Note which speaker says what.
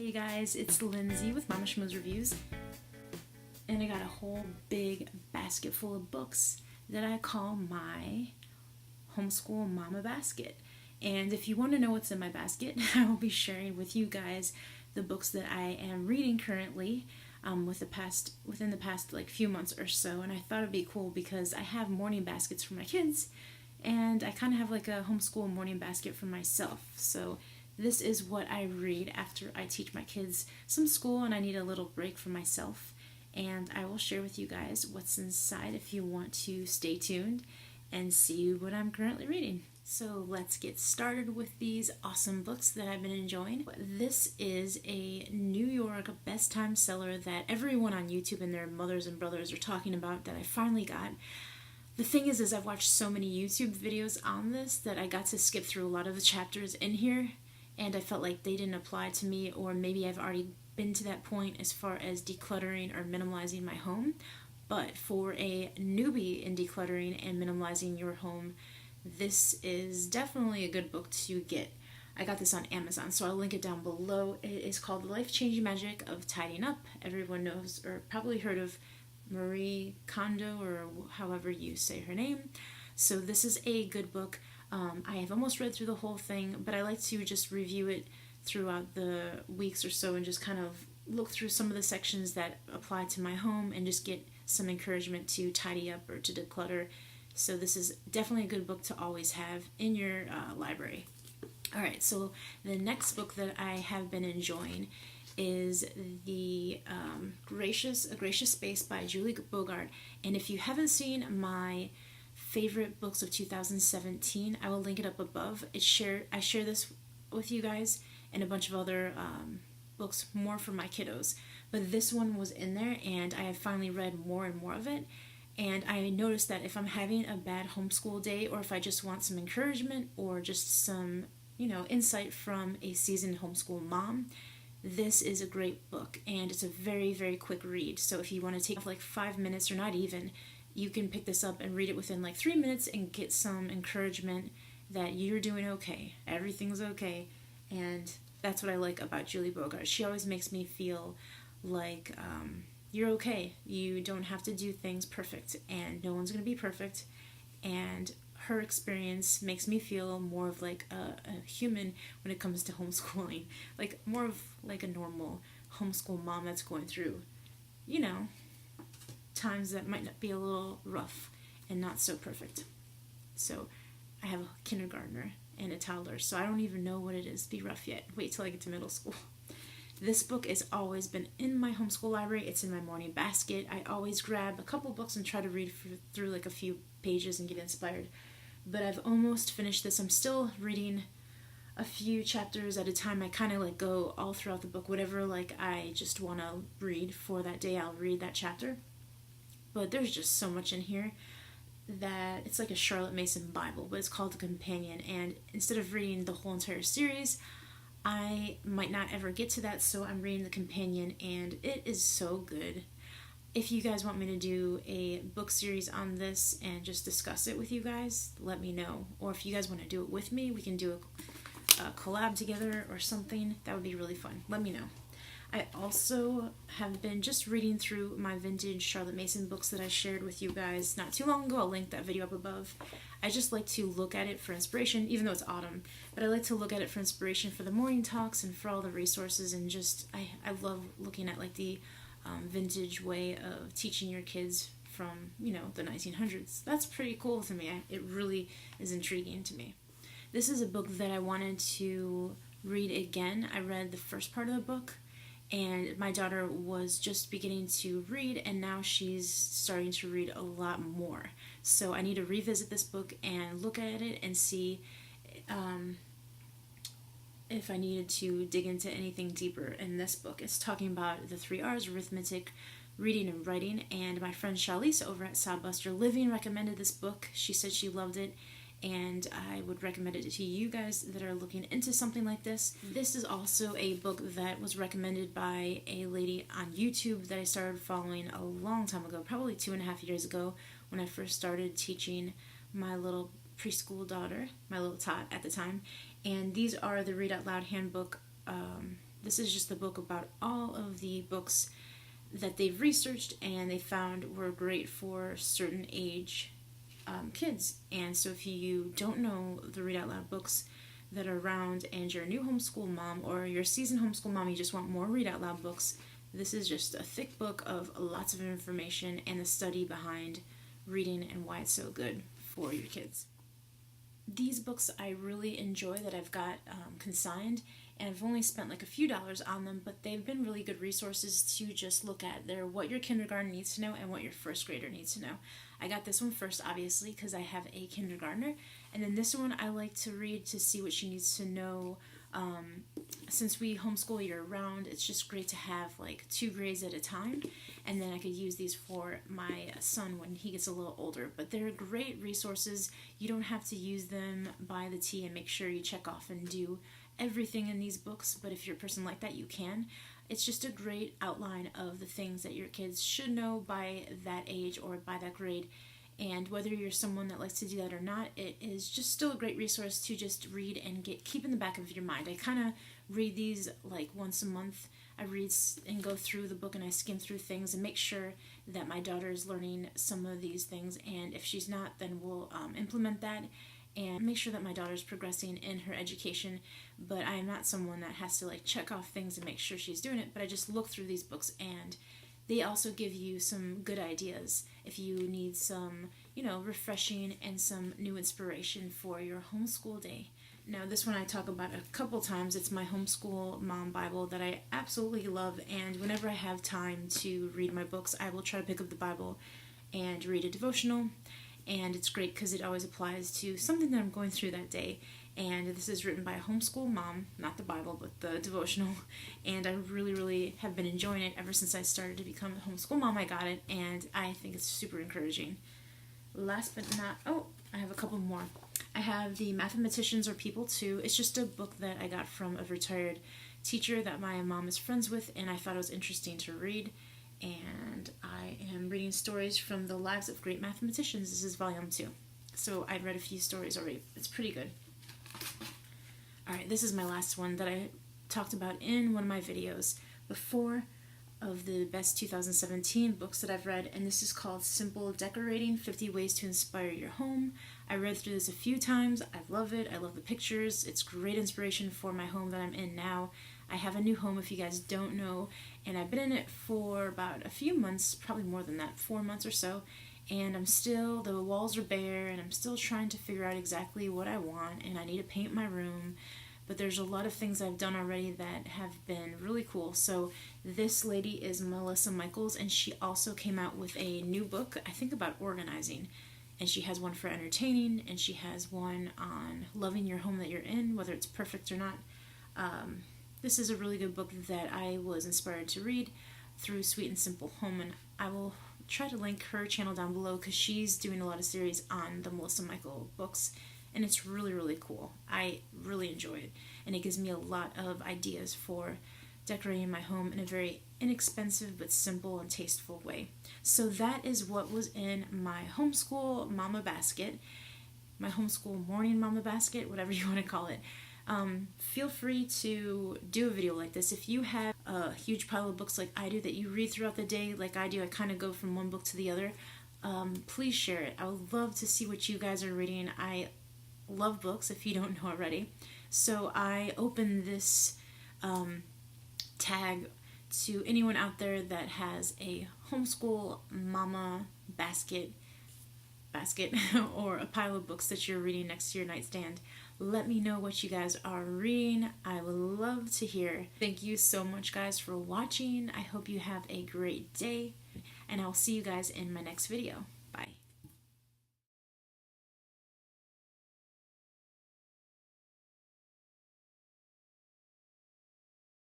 Speaker 1: Hey guys, it's Lindsay with Mama Schmooze Reviews, and I got a whole big basket full of books that I call my homeschool mama basket. And if you want to know what's in my basket, I will be sharing with you guys the books that I am reading currently within the past like few months or so. And I thought it'd be cool because I have morning baskets for my kids, and I kind of have like a homeschool morning basket for myself. So this is what I read after I teach my kids some school and I need a little break for myself. And I will share with you guys what's inside if you want to stay tuned and see what I'm currently reading. So let's get started with these awesome books that I've been enjoying. This is a New York best time seller that everyone on YouTube and their mothers and brothers are talking about that I finally got. The thing is I've watched so many YouTube videos on this that I got to skip through a lot of the chapters in here, and I felt like they didn't apply to me, or maybe I've already been to that point as far as decluttering or minimalizing my home. But for a newbie in decluttering and minimalizing your home, this is definitely a good book to get. I got this on Amazon, so I'll link it down below. It is called The Life-Changing Magic of Tidying Up. Everyone knows or probably heard of Marie Kondo, or however you say her name. So this is a good book. I have almost read through the whole thing, but I like to just review it throughout the weeks or so and just kind of look through some of the sections that apply to my home and just get some encouragement to tidy up or to declutter. So this is definitely a good book to always have in your library. Alright, so the next book that I have been enjoying is A Gracious Space by Julie Bogart. And if you haven't seen my favorite books of 2017, I will link it up above. I share this with you guys and a bunch of other books more for my kiddos. But this one was in there, and I have finally read more and more of it. And I noticed that if I'm having a bad homeschool day, or if I just want some encouragement or just some, insight from a seasoned homeschool mom, this is a great book, and it's a very, very quick read. So if you want to take like 5 minutes or not even, you can pick this up and read it within like 3 minutes and get some encouragement that you're doing okay. Everything's okay. And that's what I like about Julie Bogart. She always makes me feel like you're okay. You don't have to do things perfect, and no one's going to be perfect. And her experience makes me feel more of like a human when it comes to homeschooling. Like more of like a normal homeschool mom that's going through, times that might not be a little rough and not so perfect. So I have a kindergartner and a toddler, so I don't even know what it is to be rough yet. Wait till I get to middle school. This book has always been in my homeschool library. It's in my morning basket. I always grab a couple books and try to read through like a few pages and get inspired. But I've almost finished this. I'm still reading a few chapters at a time. I kind of like go all throughout the book. Whatever like I just want to read for that day, I'll read that chapter. But there's just so much in here that it's like a Charlotte Mason Bible, but it's called The Companion. And instead of reading the whole entire series, I might not ever get to that, so I'm reading The Companion, and it is so good. If you guys want me to do a book series on this and just discuss it with you guys, let me know. Or if you guys want to do it with me, we can do a collab together or something. That would be really fun. Let me know. I also have been just reading through my vintage Charlotte Mason books that I shared with you guys not too long ago. I'll link that video up above. I just like to look at it for inspiration, even though it's autumn, but I like to look at it for inspiration for the morning talks and for all the resources, and just, I love looking at like the vintage way of teaching your kids from, the 1900s. That's pretty cool to me. It really is intriguing to me. This is a book that I wanted to read again. I read the first part of the book, and my daughter was just beginning to read, and now she's starting to read a lot more. So I need to revisit this book and look at it and see if I needed to dig into anything deeper in this book. It's talking about the 3 R's, arithmetic, reading, and writing. And my friend Charlize over at Soundbuster Living recommended this book. She said she loved it, and I would recommend it to you guys that are looking into something like this. This is also a book that was recommended by a lady on YouTube that I started following a long time ago, probably 2.5 years ago, when I first started teaching my little preschool daughter, my little tot at the time. And these are the Read Out Loud Handbook This is just the book about all of the books that they've researched and they found were great for certain age kids. And so if you don't know the Read Out Loud books that are around and you're a new homeschool mom or you're a seasoned homeschool mom, you just want more Read Out Loud books, this is just a thick book of lots of information and the study behind reading and why it's so good for your kids. These books I really enjoy that I've got consigned, and I've only spent like a few dollars on them, but they've been really good resources to just look at. They're what your kindergarten needs to know and what your first grader needs to know. I got this one first, obviously, because I have a kindergartner, and then this one I like to read to see what she needs to know. Since we homeschool year round, it's just great to have like 2 grades at a time, and then I could use these for my son when he gets a little older. But they're great resources. You don't have to use them by the T and make sure you check off and do everything in these books, but if you're a person like that, you can. It's just a great outline of the things that your kids should know by that age or by that grade. And whether you're someone that likes to do that or not, it is just still a great resource to just read and keep in the back of your mind. I kind of read these like once a month. I read and go through the book and I skim through things and make sure that my daughter is learning some of these things. And if she's not, then we'll implement that and make sure that my daughter's progressing in her education. But I am not someone that has to like check off things and make sure she's doing it. But I just look through these books and they also give you some good ideas if you need some, refreshing and some new inspiration for your homeschool day. Now, this one I talk about a couple times. It's my Homeschool Mom Bible that I absolutely love, and whenever I have time to read my books, I will try to pick up the Bible and read a devotional, and it's great because it always applies to something that I'm going through that day. And this is written by a homeschool mom, not the Bible, but the devotional, and I really, really have been enjoying it ever since I started to become a homeschool mom. I got it, and I think it's super encouraging. Last but not, I have a couple more. I have The Mathematicians Are People Too. It's just a book that I got from a retired teacher that my mom is friends with, and I thought it was interesting to read. And I am reading stories from the lives of great mathematicians. This is volume 2. So I've read a few stories already. It's pretty good. Alright, this is my last one that I talked about in one of my videos before of the best 2017 books that I've read, and this is called Simple Decorating, 50 Ways to Inspire Your Home. I read through this a few times. I love it. I love the pictures. It's great inspiration for my home that I'm in now. I have a new home, if you guys don't know, and I've been in it for about a few months, probably more than that, 4 months or so, and the walls are bare, and I'm still trying to figure out exactly what I want, and I need to paint my room, but there's a lot of things I've done already that have been really cool. So this lady is Melissa Michaels, and she also came out with a new book, I think about organizing, and she has one for entertaining, and she has one on loving your home that you're in, whether it's perfect or not. This is a really good book that I was inspired to read through Sweet and Simple Home, and I will try to link her channel down below because she's doing a lot of series on the Melissa Michael books, and it's really, really cool. I really enjoy it, and it gives me a lot of ideas for decorating my home in a very inexpensive but simple and tasteful way. So that is what was in my homeschool mama basket, my homeschool morning mama basket, whatever you want to call it. Feel free to do a video like this. If you have a huge pile of books like I do that you read throughout the day, like I do, I kind of go from one book to the other, please share it. I would love to see what you guys are reading. I love books, if you don't know already. So I open this tag to anyone out there that has a homeschool mama basket or a pile of books that you're reading next to your nightstand. Let me know what you guys are reading. I would love to hear. Thank you so much, guys, for watching. I hope you have a great day, and I'll see you guys in my next video. Bye.